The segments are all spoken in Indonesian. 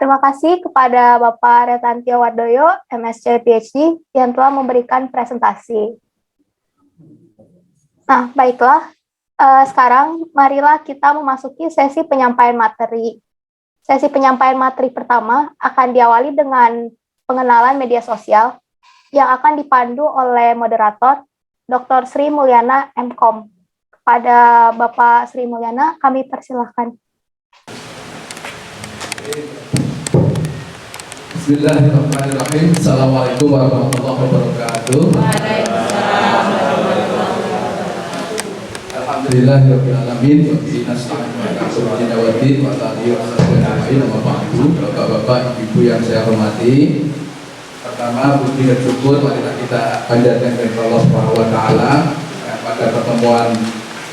Terima kasih kepada Bapak Retantio Wardoyo, MSc PhD, yang telah memberikan presentasi. Nah, baiklah. Sekarang marilah kita memasuki sesi penyampaian materi. Sesi penyampaian materi pertama akan diawali dengan pengenalan media sosial yang akan dipandu oleh moderator Dr. Sri Mulyana MKom. Kepada Bapak Sri Mulyana, kami persilahkan. Bismillahirrahmanirrahim. Assalamualaikum warahmatullahi wabarakatuh. Alhamdulillahirabbil alamin. Wa bihi nasta'inu ala umuri dawati wa alihi wa sahbihi wa ba'du. Bapak-bapak, ibu yang saya hormati, pertama puji dan syukur marilah kita panjatkan kepada Allah Subhanahu wa taala pada pertemuan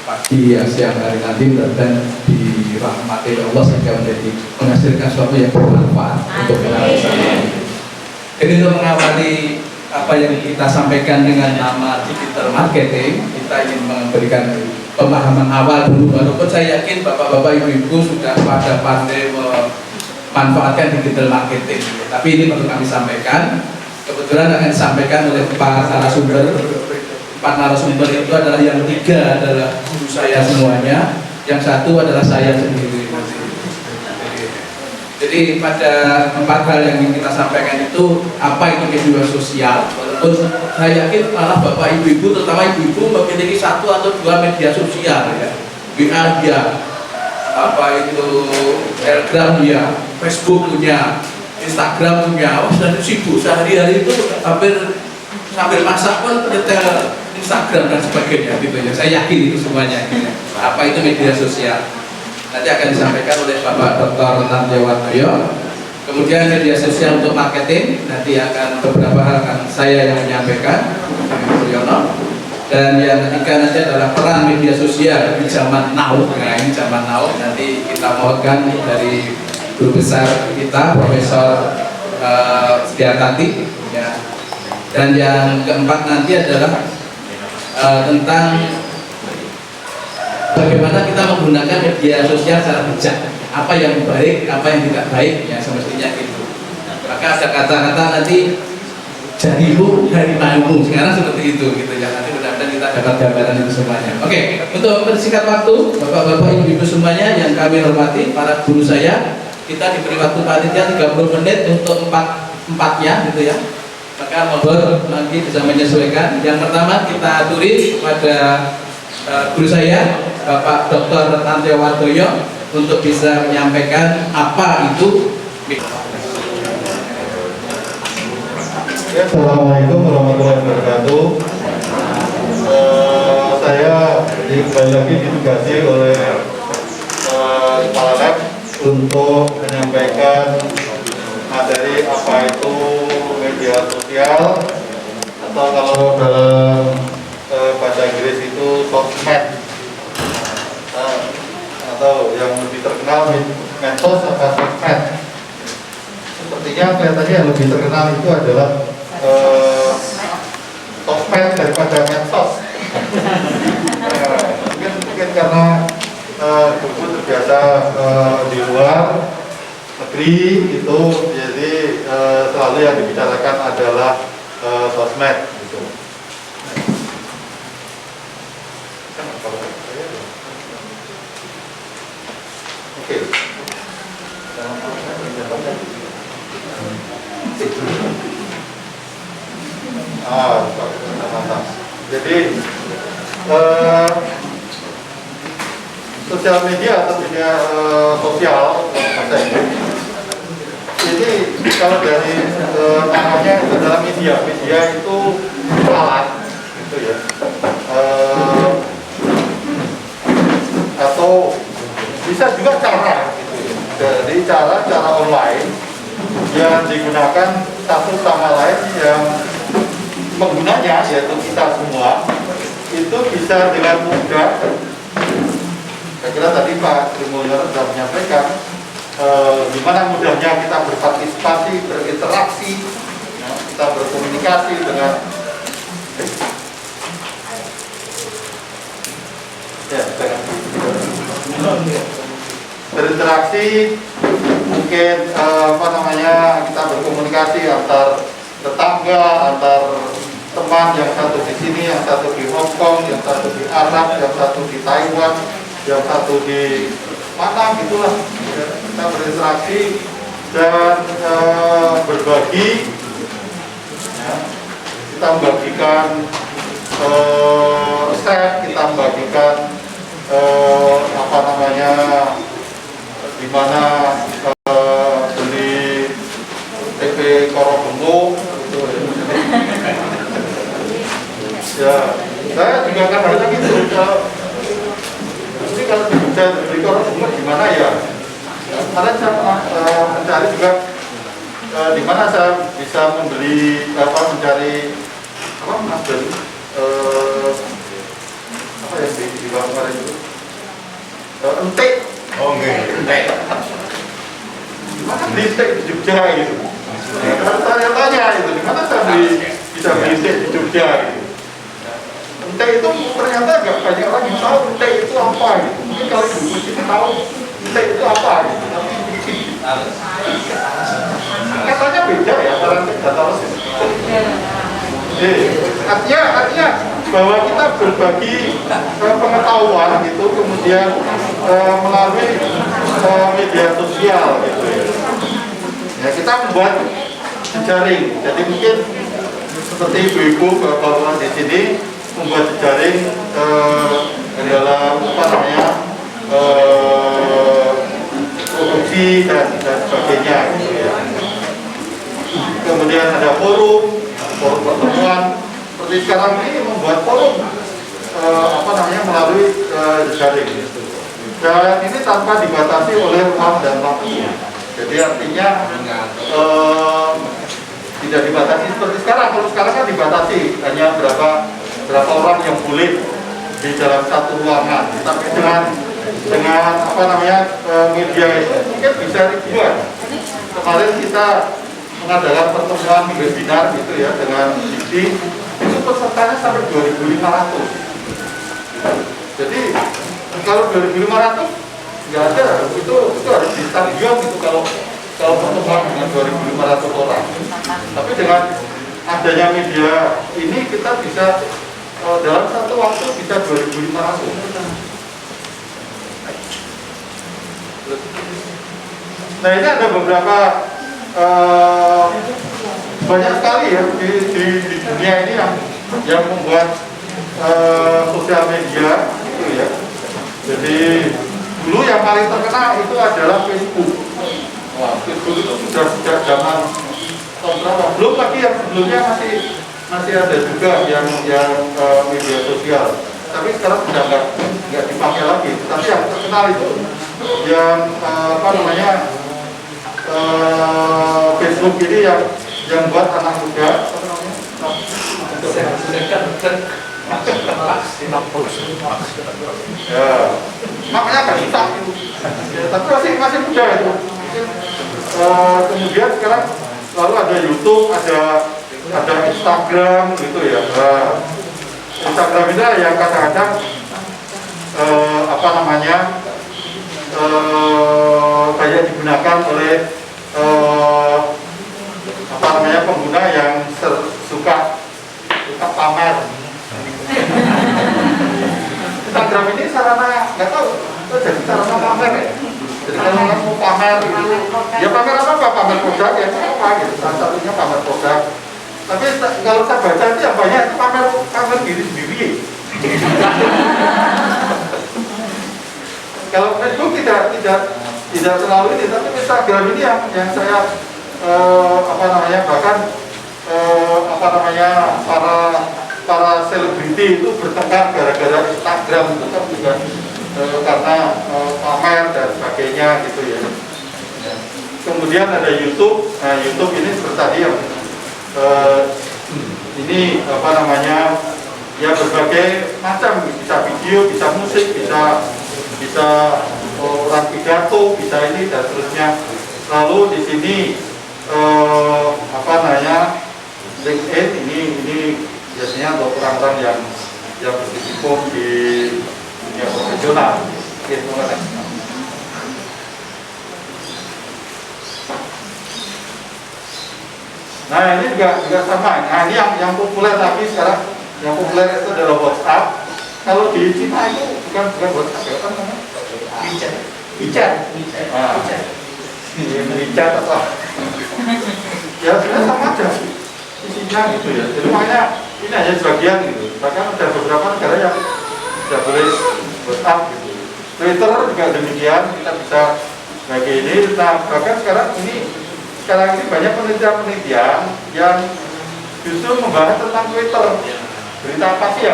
pagi siang hari nanti dan dirahmati Allah sehingga menghasilkan sesuatu yang bermanfaat untuk kita bersama. Jadi untuk mengawali apa yang kita sampaikan dengan nama digital marketing, kita ingin memberikan pemahaman awal dulu. Walaupun saya yakin bapak-bapak ibu-ibu sudah pada pandai memanfaatkan digital marketing, tapi ini perlu kami sampaikan. Kebetulan akan disampaikan oleh Pak narasumber. Empat narasumber itu adalah yang tiga adalah guru saya semuanya, yang satu adalah saya sendiri. Jadi pada empat hal yang ingin kita sampaikan itu apa itu media sosial. Walaupun saya yakin malah bapak ibu-ibu, terutama ibu-ibu memiliki satu atau dua media sosial ya. WA dia, apa itu Telegram dia, Facebook punya, Instagram punya. Oh, sudah sibuk sehari-hari itu hampir sambil masak pun nyetel Instagram dan sebagainya gitu ya. Saya yakin itu semuanya gitu ya. Apa itu media sosial? Nanti akan disampaikan oleh Bapak Dr. Retantio Wardoyo. Kemudian media sosial untuk marketing nanti akan beberapa hal akan saya yang menyampaikan, Suryono. Dan yang ketiga nanti adalah peran media sosial di zaman now. Nah, ini zaman now nanti kita mohonkan dari guru besar kita Profesor Setiatati ya. Dan yang keempat nanti adalah tentang bagaimana kita menggunakan media sosial secara bijak, apa yang baik, apa yang tidak baik, ya semestinya gitu. Maka ada kata-kata nanti jadimu dari maumu, sekarang seperti itu gitu ya. Nanti mudah-mudahan kita dapat gambaran itu semuanya. Oke, untuk mempersingkat waktu, bapak-bapak, ibu-ibu semuanya yang kami hormati, para guru saya, kita diberi waktu panitia 30 menit untuk empatnya gitu ya. Maka mohon lagi bisa menyesuaikan. Yang pertama kita aturi pada guru saya Bapak Dr. Retantio Wardoyo untuk bisa menyampaikan apa itu. Assalamualaikum warahmatullahi wabarakatuh. Saya kembali lagi ditugasi oleh Kepala Lab untuk menyampaikan materi apa itu media sosial, atau kalau dalam bahasa Inggris itu sosmed, atau yang lebih terkenal medsos atau sosmed. Sepertinya kelihatannya yang lebih terkenal itu adalah sosmed daripada medsos. Mungkin karena buku terbiasa di luar negeri itu, jadi selalu yang dibicarakan adalah sosmed gitu. Oke. Mantap. Jadi sosial media atau media sosial bahasa Inggris. Jadi kalau dari namanya itu adalah media itu alat gitu ya. Atau bisa juga cara gitu ya. Jadi cara online yang digunakan satu sama lain, yang penggunanya yaitu kita semua itu bisa dengan mudah. Saya kira tadi Pak Sri Mulyana sudah menyampaikan gimana mudahnya kita berpartisipasi, berinteraksi, ya, kita berkomunikasi dengan berinteraksi mungkin apa namanya, kita berkomunikasi antar tetangga, antar teman, yang satu di sini, yang satu di Hong Kong, yang satu di Arab, yang satu di Taiwan, yang satu di mana gitulah. Kita berinteraksi dan berbagi, ya. Kita membagikan resep, kita membagikan apa namanya, di mana beli TP Korobungu gitu. Ya, saya juga kan ada gitu. Jadi kalau bisa beli Korobungu gimana ya? Kemarin saya mencari juga di mana saya bisa membeli mencari Mas dari apa ya di bawah kemarin itu entek. Oh entek. Mana beli steak di Jogja gitu. Kalau saya tanya itu di mana saya bisa beli steak di Jogja gitu. Entek itu ternyata nggak banyak orang yang tahu entek itu apa gitu. Mungkin kalau ibu sini tahu entek itu apa gitu. Katanya beda ya antara entek dan taros. Artinya bahwa kita berbagi pengetahuan gitu, kemudian melalui media sosial gitu ya. Ya, kita membuat jejaring. Jadi mungkin seperti ibu-ibu bapak-bapak di sini membuat jejaring dalam apa namanya produksi dan sebagainya gitu ya. Kemudian ada forum pertemuan seperti sekarang ini, membuat forum apa namanya melalui jejaring. Dan ini tanpa dibatasi oleh ruang dan waktu. Jadi artinya tidak dibatasi seperti sekarang. Kalau sekarang kan dibatasi hanya berapa orang yang boleh di dalam satu ruangan. Tapi dengan apa namanya media itu mungkin bisa ribuan. Kemarin kita mengadakan pertemuan webinar gitu ya dengan Diksi, itu pesertanya sampai 2.500. Jadi kalau 2.500 nggak ada, itu harus di stadion gitu kalau pertemuan dengan 2.500 orang. Tapi dengan adanya media ini kita bisa dalam satu waktu bisa 2.500. Nah ini ada beberapa banyak sekali ya di dunia ini yang membuat sosial media itu ya. Jadi dulu yang paling terkenal itu adalah Facebook. Wah, Facebook itu sudah sejak zaman tahun berapa? Belum lagi yang sebelumnya masih ada juga yang media sosial. Tapi sekarang sudah nggak dipakai lagi. Tapi yang terkenal itu yang apa namanya Facebook ini yang buat anak muda. Ya, makanya kan hitam itu. Ya, tapi masih muda itu. Kemudian sekarang lalu ada YouTube, ada Instagram gitu ya. Instagram itu yang kadang-kadang apa namanya banyak digunakan oleh apa namanya pengguna yang suka pamer. Instagram ini sarana nggak tahu, itu jadi sarana pamer ya. Jadi kalau mau pamer itu, ya pamer apa? Pamer produk ya apa gitu. Salah satunya pamer produk. Tapi kalau saya baca itu yang banyak itu pamer diri sendiri. Kalau Facebook tidak terlalu ini, tapi Instagram ini yang saya apa namanya bahkan apa namanya para selebriti itu bertengkar gara-gara Instagram itu kan juga karena pamer dan sebagainya gitu ya. Kemudian ada YouTube. Nah, YouTube ini seperti tadi yang ini apa namanya ya berbagai macam, bisa video, bisa musik, bisa orang pidato, bisa ini dan seterusnya. Lalu di sini apa namanya LinkedIn ini biasanya untuk orang-orang yang berkecimpung di dunia profesional. Oke, terima kasih. Nah ini juga sama. Nah ini yang populer lagi sekarang, yang populer itu adalah WhatsApp. Kalau di Cina itu bukan WhatsApp ya, apa namanya? WeChat. WeChat atau ya sebenarnya sama aja isinya gitu ya. Jadi makanya ini hanya sebagian gitu. Bahkan ada beberapa negara yang tidak boleh WhatsApp gitu. Twitter juga demikian, kita bisa bagi ini. Nah bahkan sekarang ini banyak penelitian yang justru membahas tentang Twitter. Berita apa sih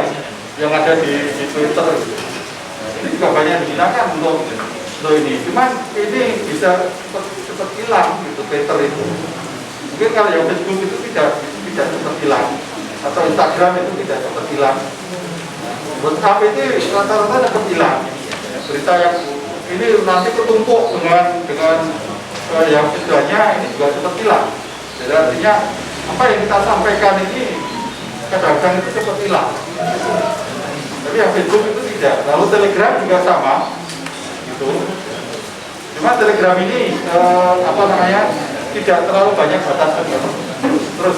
yang ada di Twitter gitu. Nah, ini juga banyak digunakan untuk ini. Cuman ini bisa cepat hilang gitu Twitter itu. Mungkin kalau yang Facebook itu tidak cepat hilang, atau Instagram itu tidak cepat hilang. WhatsApp itu rata-rata cepat hilang. Berita yang ini nanti ketumpuk dengan yang sebenarnya ini juga cepat hilang. Jadi artinya apa yang kita sampaikan ini kadang-kadang itu cepat hilang. Tapi yang Facebook itu tidak. Lalu Telegram juga sama, gitu. Cuma Telegram ini tidak terlalu banyak batasan. Terus.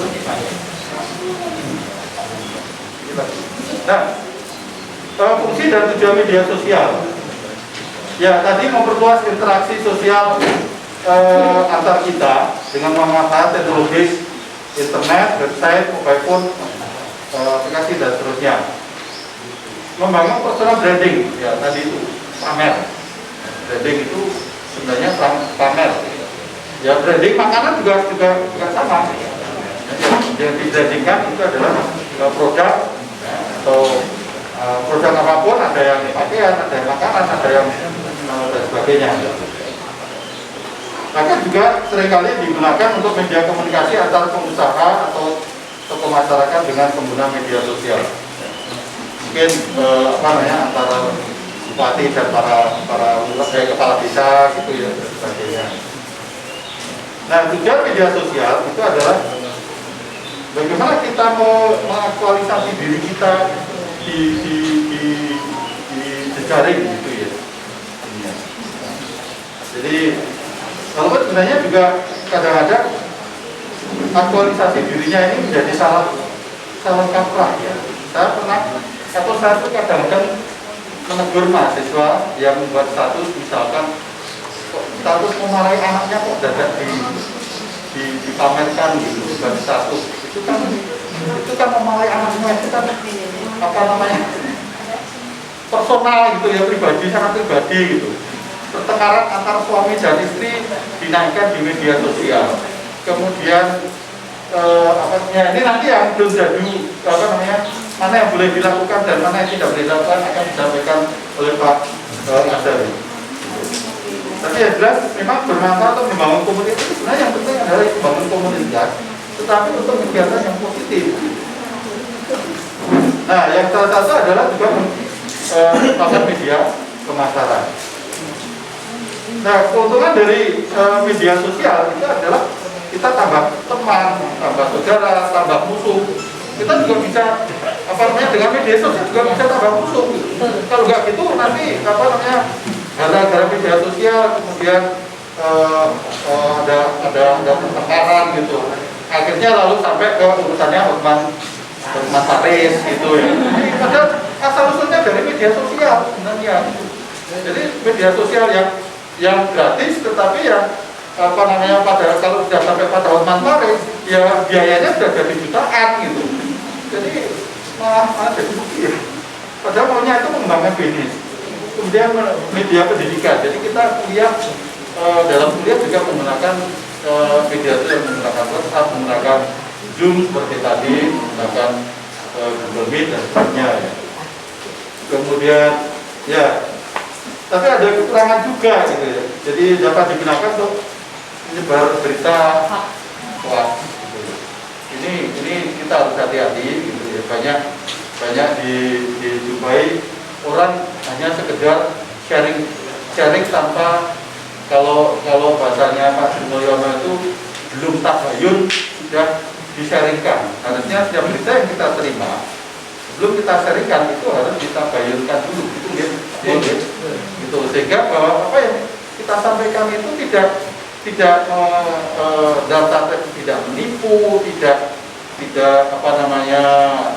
Nah, fungsi dan tujuan media sosial. Ya, tadi memperluas interaksi sosial antar kita dengan memanfaatkan teknologi internet, website, mobile phone, aplikasi dan seterusnya. Membangun personal branding, ya tadi itu pamer. Branding itu sebenarnya pamer. Ya branding makanan juga sama. Yang dibrandingkan itu adalah produk atau produk apapun, ada yang pakaian, ada yang makanan, ada yang dan sebagainya. Maka juga seringkali digunakan untuk media komunikasi antara pengusaha atau tokoh masyarakat dengan pengguna media sosial. Mungkin antara bupati dan para kepala desa gitu ya dan sebagainya. Nah, tujuan media sosial itu adalah bagaimana kita mau mengaktualisasi diri kita di jejaring gitu ya. Jadi walaupun sebenarnya juga kadang-kadang aktualisasi dirinya ini menjadi salah kaprah ya. Saya tuh kadang-kadang menegur mahasiswa yang membuat status, misalkan status memarahi anaknya kok dadak dipamerkan gitu, bukan status. Itu kan memarahi anaknya, itu kan personal gitu ya, pribadi, sangat pribadi gitu. Pertengkaran antar suami dan istri dinaikkan di media sosial. Kemudian ini nanti yang belum jadi mana yang boleh dilakukan dan mana yang tidak boleh dilakukan akan disampaikan oleh Pak Azhari. Tapi yang jelas memang bermanfaat untuk membangun komunitas. Sebenarnya yang penting adalah membangun komunitas, tetapi untuk kegiatan yang positif. Nah, yang salah satu adalah juga pasar media pemasaran. Nah, keuntungan dari media sosial itu adalah kita tambah teman, tambah saudara, tambah musuh. Kita juga bisa dengan media sosial juga bisa tambah musuh. Kalau nggak gitu nanti gara-gara media sosial kemudian ada pertengkaran gitu. Akhirnya lalu sampai ke urusannya Hotman Paris gitu ya. Padahal asal usulnya dari media sosial sebenarnya. Jadi media sosial yang gratis, tetapi kalau sudah sampai pada Hotman Paris, ya biayanya sudah jadi jutaan gitu. Jadi malah jadi rugi. Padahal maunya itu mengembangkan bisnis. Kemudian media pendidikan. Jadi kita kuliah dalam kuliah juga menggunakan media sosial, menggunakan WhatsApp, menggunakan Zoom seperti tadi, menggunakan Google Meet dan sebagainya. Kemudian ya, tapi ada kekurangan juga gitu ya. Jadi dapat digunakan untuk menyebar berita hoax. Ini kita harus hati-hati gitu ya. Banyak dijumpai orang hanya sekedar sharing tanpa kalau bahasanya Pak Sri Mulyono itu belum tabayun sudah di-sharingkan. Harusnya setiap berita yang kita terima sebelum kita sharingkan itu harus kita bayunkan dulu gitu. Sehingga bahwa apa yang kita sampaikan itu tidak data tidak menipu, tidak apa namanya,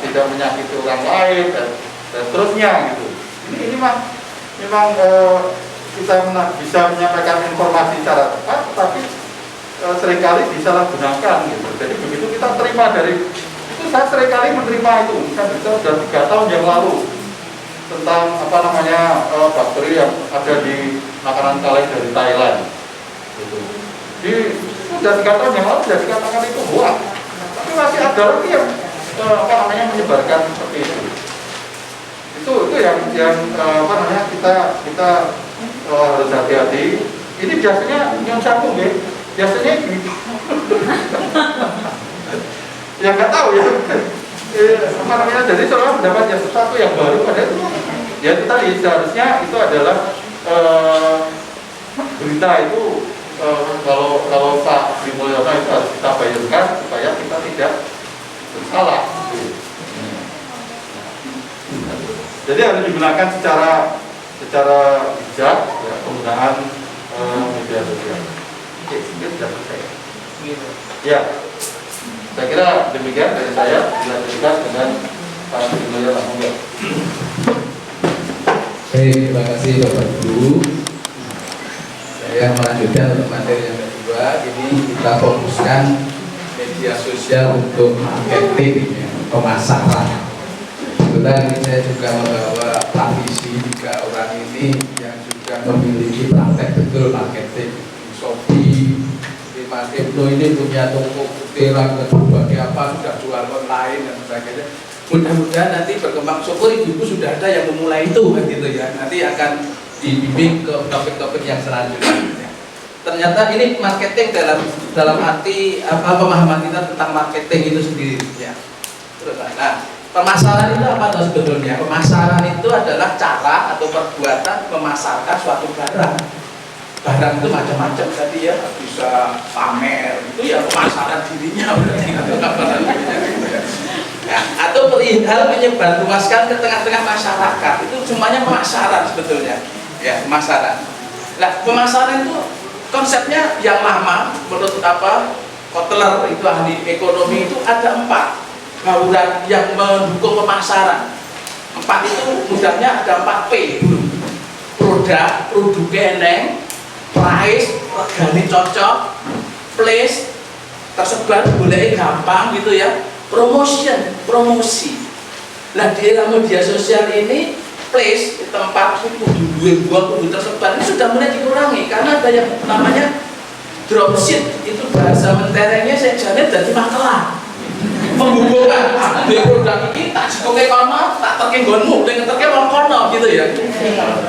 tidak menyakiti orang lain dan seterusnya gitu. Ini memang kita bisa menyampaikan informasi secara tepat, tapi seringkali disalahgunakan gitu. Jadi begitu kita terima dari itu, saya seringkali menerima itu, kan itu sudah 3 tahun yang lalu tentang apa namanya bakteri yang ada di makanan kaleng dari Thailand. Gitu. Sudah 3 tahun yang lalu sudah dikatakan itu hoax, tapi masih ada lagi yang apa namanya menyebarkan seperti itu. Itu yang apa namanya kita harus hati-hati. Ini biasanya yang sambung ya, biasanya ya nggak tahu ya. Apa namanya, jadi seolah mendapatkan sesuatu yang baru, padahal itu ya itu tadi seharusnya itu adalah berita itu kalau Pak Sri Mulyono itu harus kita bayarkan supaya kita tidak bersalah. Jadi harus digunakan secara bijak ya, penggunaan media sosial. Oke, mungkin sudah selesai. Ya, saya kira demikian dari saya. Dilanjutkan dengan Pak Sri Mulyono. Terima kasih Bapak Ibu. Saya melanjutkan untuk materi yang kedua. Ini kita fokuskan media sosial untuk marketing, ya, pemasaran. Kebetulan ini saya juga membawa praktisi 3 orang ini yang juga memiliki praktek betul marketing. Shopee, Mas Ibnu ini punya toko kutiran dan berbagai apa, sudah jual online dan sebagainya. Mudah-mudahan nanti berkembang. Syukur ibu-ibu sudah ada yang memulai itu, gitu ya. Nanti akan dibimbing ke topik-topik yang selanjutnya. Ternyata ini marketing dalam arti apa, pemahaman kita tentang marketing itu sendiri, ya. Terus, nah, pemasaran itu apa tuh sebetulnya? Pemasaran itu adalah cara atau perbuatan memasarkan suatu barang. Barang itu macam-macam tadi ya, bisa pamer, itu ya pemasaran dirinya berarti, atau gambaran dirinya gitu ya. Ya, atau perihal menyebarluaskan ke tengah-tengah masyarakat, itu semuanya pemasaran sebetulnya, ya, pemasaran. Nah, pemasaran itu konsepnya yang lama menurut Kotler itu ahli ekonomi itu ada 4 bauran yang mendukung pemasaran. 4 itu mudahnya ada 4P dulu. Produknya eneng, price, regane cocok, place, tersebar boleh gampang gitu ya. Promosi. Nah, di era media sosial ini place, tempat kudu tersebar ini sudah mulai dikurangi karena ada yang namanya dropship. Itu bahasa menterengnya saya jamin dari makelar. Menghubungkan di produk ini tak sekolah kono, tak terke nggonmu, dengan terke wong kono gitu ya.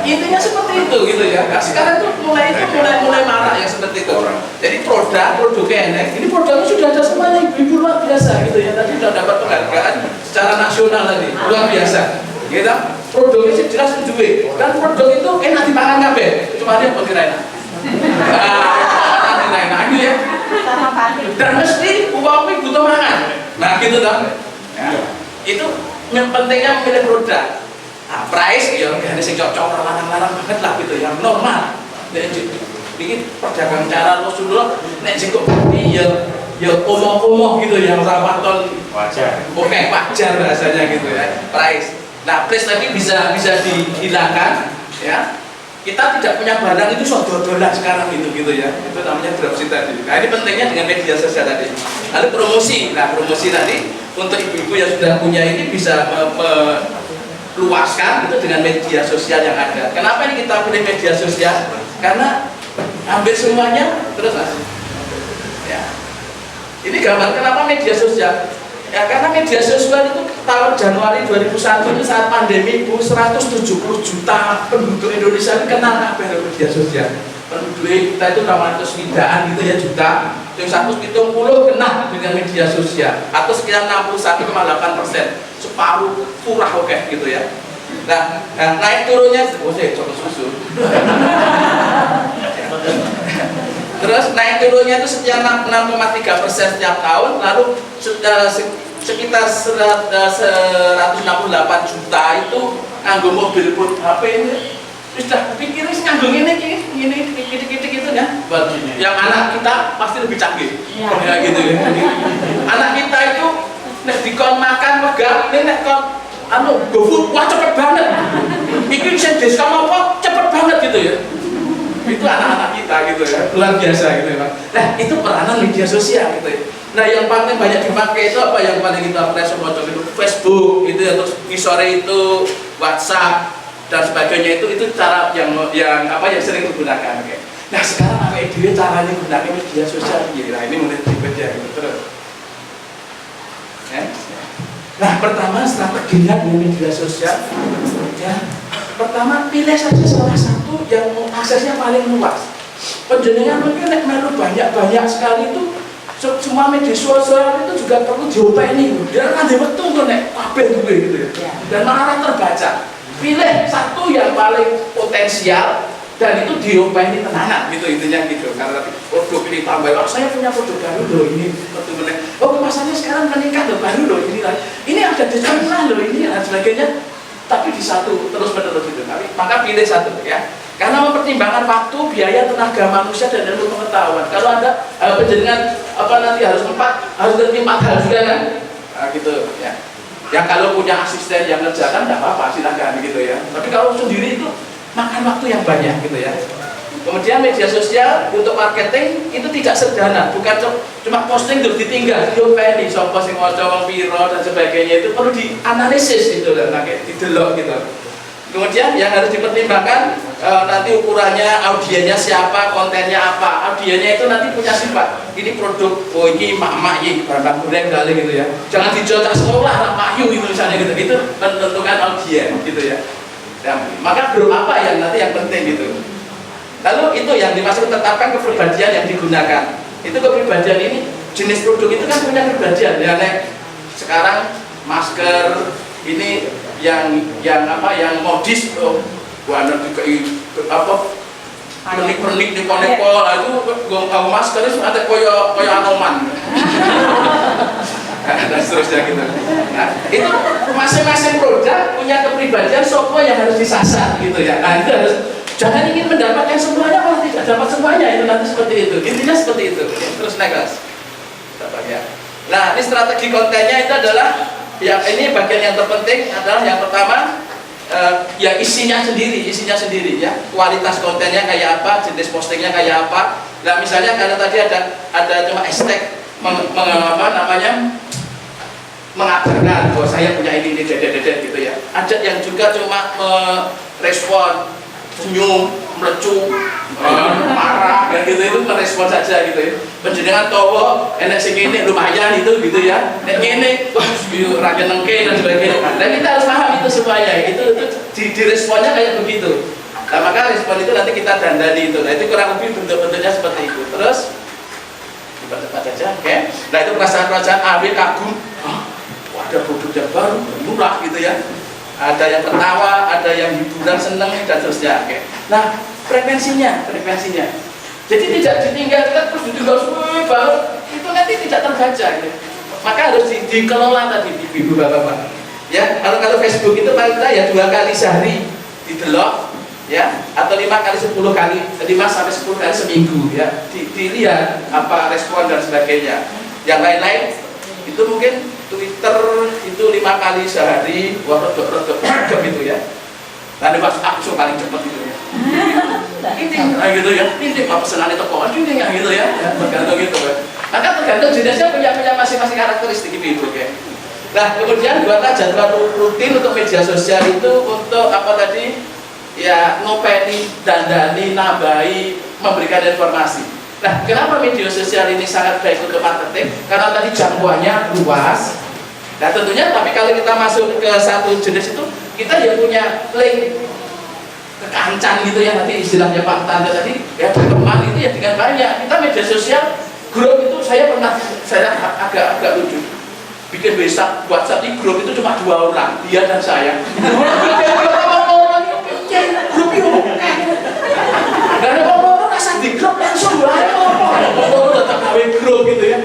Intinya seperti itu gitu ya. Nah, sekarang tuh mulai marak yang seperti itu. Jadi produknya enak. Ini produknya sudah ada semuanya, ibu luar biasa gitu ya. Tadi sudah dapat penghargaan secara nasional tadi, luar biasa. Gitu. Produknya sih jelas duwe. Dan produk itu enak dipangan kabeh. Cuma dia kok kira enak. Enak gitu ya. Dan mesti uang butuh makan. Nah gitu dong. Ya. Itu yang pentingnya memilih produk. Nah, price ya nggak ada yang cocok larang-larang banget lah gitu, yang normal. Bikin perdagang cara terus dulu, nek sing kok ya omong-omong gitu, yang rapaton wajar. Oke, wajar bahasanya gitu ya. Price. Nah, price tadi bisa dihilangkan ya. Kita tidak punya barang itu dodolan sekarang gitu ya. Itu namanya dropship tadi. Nah, ini pentingnya dengan media sosial tadi. Lalu promosi. Nah, promosi tadi untuk ibu-ibu yang sudah punya ini bisa meluaskan itu dengan media sosial yang ada. Kenapa ini kita pilih media sosial? Karena hampir semuanya terus Mas. Ya. Ini gambar kenapa media sosial? Ya, karena media sosial itu tahun Januari 2001 itu saat pandemi 170 juta penduduk Indonesia ini kenal apa media sosial. Penduduk kita itu 600 widaan gitu ya juta, yang 170 kenal dengan media sosial atau sekitar 61,8%, separuh kurang oke gitu ya. Nah, naik turunnya coba susu. Terus naik turunnya itu sekitar 6,3% setiap tahun, lalu sekitar 168 juta itu nganggo mobil pun HP ini sudah pikir nganggung ini gitu ya. Yang anak kita pasti lebih canggih. Ya gitu ya. Anak kita itu nek dikon makan megah, ini nek kon GoFood wah cepet banget. Iki sing diskon apa cepet banget gitu ya. Itu anak-anak kita gitu ya, luar biasa gitu ya. Nah, itu peranan media sosial gitu ya. Nah, yang paling banyak dipakai itu apa yang paling kita apply semua itu Facebook itu ya, terus di sore itu WhatsApp dan sebagainya itu cara yang sering digunakan. Oke. Nah sekarang apa itu caranya gunakan media sosial? Nah ini mulai berikutnya terus. Ya. Nah pertama strateginya dengan media sosial, ya pertama pilih saja salah satu yang aksesnya paling luas. Penjenengan mungkin melu banyak sekali itu semua media sosial itu juga perlu diopeni. Dia kan betul tuh nek kabeh gitu ya. Dan malah terbaca. Pilih satu yang paling potensial dan itu diopeni tenanan gitu intinya gitu. Karena produk ini tambah, saya punya produk baru loh ini betul-betul. Oh kemasannya sekarang meningkat loh baru loh ini ada diskon loh ini dan sebagainya. Tapi di satu terus menerus gitu. Maka pilih satu ya. Karena mempertimbangkan waktu, biaya, tenaga manusia dan ilmu pengetahuan. Kalau ada penjenengan nanti harus 4 hal juga kan? Nah, gitu ya. Ya kalau punya asisten yang ngerjakan tidak apa-apa silakan gitu ya. Tapi kalau sendiri itu makan waktu yang banyak gitu ya. Kemudian media sosial untuk marketing itu tidak sederhana, bukan cuma posting terus ditinggal, diopeni, sopo sing maca piro dan sebagainya itu perlu dianalisis gitu dan didelok gitu. Kemudian yang harus dipertimbangkan nanti ukurannya, audiennya siapa, kontennya apa. Audiennya itu nanti punya sifat. Ini produk, oh ini mak-mak ini barang goreng kali gitu ya. Jangan dijual tak sekolah, Pak Yu itu misalnya gitu. Itu menentukan audien gitu ya. Nah, maka grup apa yang nanti yang penting gitu. Lalu itu yang dimaksud tetapkan kepribadian yang digunakan. Itu kepribadian ini jenis produk itu kan punya kepribadian. Ya, sekarang masker ini yang modis warna pernik di neko itu gong masker itu ada koyo anoman dan seterusnya gitu. Nah, itu masing-masing produk punya kepribadian sopo yang harus disasar gitu ya. Nah itu harus jangan ingin mendapatkan semuanya kalau tidak dapat semuanya itu nanti seperti itu. Intinya seperti itu. Terus next. Ya. Nah ini strategi kontennya itu adalah ini bagian yang terpenting adalah yang pertama ya isinya sendiri ya, kualitas kontennya kayak apa, jenis postingnya kayak apa. Nah misalnya karena tadi ada cuma hashtag mengabarkan bahwa saya punya ini gitu ya. Ada yang juga cuma merespon senyum, melecu, marah dan gitu itu merespon saja gitu ya. Penjenengan towo enek sing ini lumayan itu gitu ya. Nek ngene wah ra kenengke dan sebagainya. Dan kita harus paham itu semuanya. Itu diresponnya kayak begitu. Nah, maka respon itu nanti kita dandani itu. Nah, itu kurang lebih bentuk-bentuknya seperti itu. Terus cepat-cepat saja, oke. Nah, itu perasaan kagum. Ada produk yang baru, murah gitu ya. Ada yang ketawa, ada yang hiburan, seneng dan seterusnya. Oke. Nah, frekuensinya. Jadi tidak ditinggalkan terus ditinggal semua baru itu nanti tidak terbaca. Gitu. Maka harus dikelola tadi ibu bapak. Ya, kalau Facebook itu paling tidak ya 2 kali sehari didelok, ya, atau 5 kali 10 kali, 5 sampai 10 kali seminggu, ya, dilihat apa respon dan sebagainya. Yang lain-lain itu mungkin Twitter itu 5 kali sehari, rodok gitu ya. Nanti WhatsApp itu paling cepat gitu ya. Nah gitu ya, ini apa pesanan itu kok ini gitu ya, tergantung gitu ya. Maka tergantung jenisnya punya masing-masing karakteristik itu ya. Nah kemudian buatlah jadwal rutin untuk media sosial itu untuk apa tadi ya ngopeni, dandani, nambahi, memberikan informasi. Nah, kenapa media sosial ini sangat baik untuk marketing? Karena tadi jangkauannya luas. Nah, tentunya tapi kalau kita masuk ke satu jenis itu, kita ya punya link ke kancan gitu ya, nanti istilahnya Pak Tanda tadi, ya berteman itu ya dengan banyak. Kita media sosial, grup itu saya agak lucu. Bikin WhatsApp di grup itu cuma 2 orang, dia dan saya. Grup itu di grup langsung tetap gawe grup gitu ya.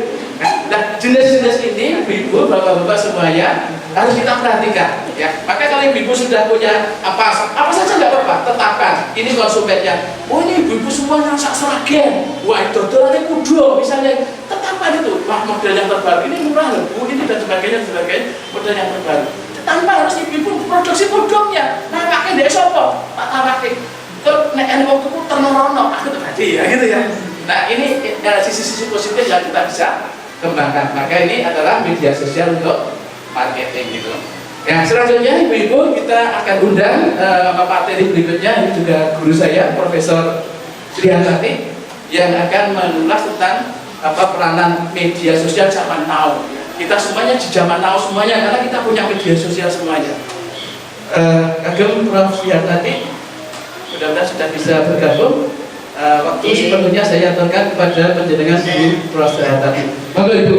Nah jenis-jenis ini ibu bapak-bapak semuanya harus kita perhatikan ya. Maka kalau ibu-ibu sudah punya apa saja nggak apa-apa, tetapkan ini konsumennya. Oh ini ibu-ibu semua nyasak seragen, wah itu dodolannya kudo misalnya, tetapkan itu. Wah model yang terbaru ini murah loh bu, ini dan sebagainya model yang terbaru. Tanpa harus ibu-ibu produksi kudungnya, nah pakai dia sopo, tak pakai. Terus nek ene wong tuku ternorono, aku tuh tadi ya gitu ya. Nah ini sisi-sisi positif yang kita bisa kembangkan. Maka ini adalah media sosial untuk marketing gitu. Ya selanjutnya ibu-ibu kita akan undang materi berikutnya, ini juga guru saya Profesor Sriantati yang akan mengulas tentang peranan media sosial zaman now. Kita semuanya di zaman now semuanya karena kita punya media sosial semuanya. Kagum Prof Sriantati, mudah-mudahan sudah bisa bergabung. Waktu sepenuhnya saya aturkan kepada penjenengan Ibu Prof Sriantati. Monggo Ibu.